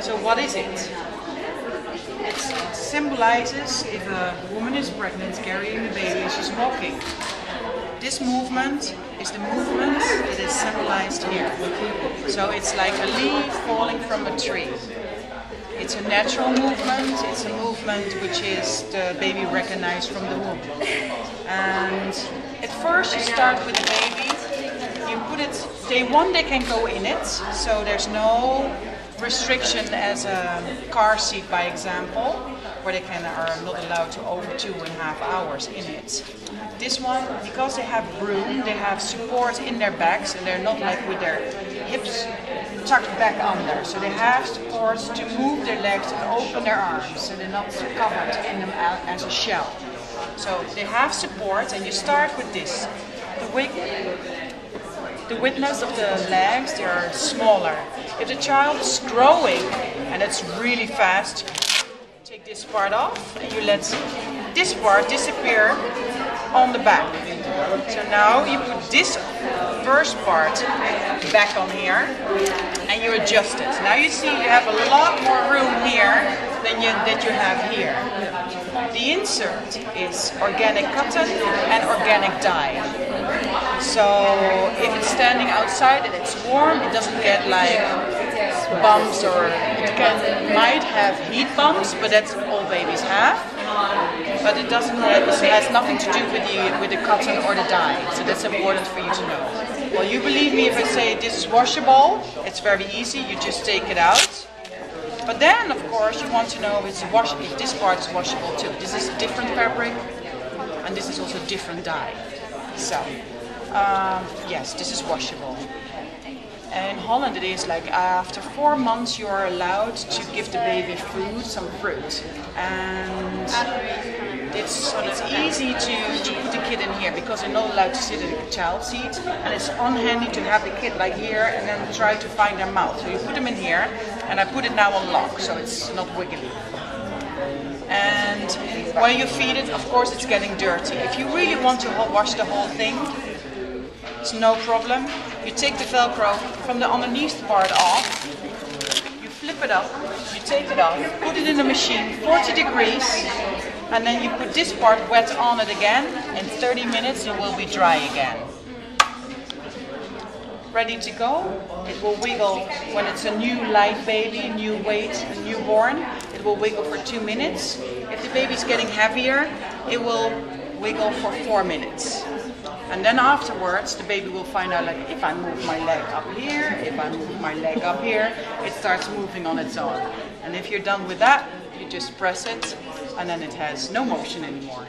So what is it? It symbolizes if a woman is pregnant, carrying the baby, and she's walking. This movement is the movement that is symbolized here. So it's like a leaf falling from a tree. It's a natural movement, it's a movement which is the baby recognized from the womb. And at first you start with the baby, you put it, day one they can go in it, so there's no restriction as a car seat, by example, where they are not allowed to over 2.5 hours in it. This one, because they have room, they have support in their backs, and they're not like with their hips tucked back under. So they have support to move their legs and open their arms, so they're not covered in them as a shell. So they have support, and you start with this. The width of the legs, they are smaller. If the child is growing and it's really fast, take this part off and you let this part disappear on the back. So now you put this first part back on here and you adjust it. Now you see you have a lot more room here than you have here. The insert is organic cotton and organic dye. So if it's standing outside and it's warm, it doesn't get like bumps, or it might have heat bumps, but that's all babies have. But it doesn't have, it has nothing to do with the cotton or the dye. So that's important for you to know. Well, you believe me if I say this is washable. It's very easy. You just take it out. But then, of course, you want to know if this part is washable too. This is a different fabric, and this is also different dye. So, yes, this is washable. In Holland it is like after 4 months you are allowed to give the baby food, some fruit. And it's easy to put the kid in here because they're not allowed to sit in a child seat. And it's unhandy to have the kid like here and then try to find their mouth. So you put them in here, and I put it now on lock so it's not wiggly. And when you feed it, of course it's getting dirty. If you really want to wash the whole thing, it's no problem. You take the Velcro from the underneath part off, you flip it up, you take it off, put it in the machine, 40 degrees, and then you put this part wet on it again. In 30 minutes it will be dry again. Ready to go. It will wiggle when it's a new light baby, new weight, a newborn. It will wiggle for 2 minutes. If the baby's getting heavier, it will wiggle for 4 minutes. And then afterwards, the baby will find out, like, if I move my leg up here, if I move my leg up here, it starts moving on its own. And if you're done with that, you just press it, and then it has no motion anymore.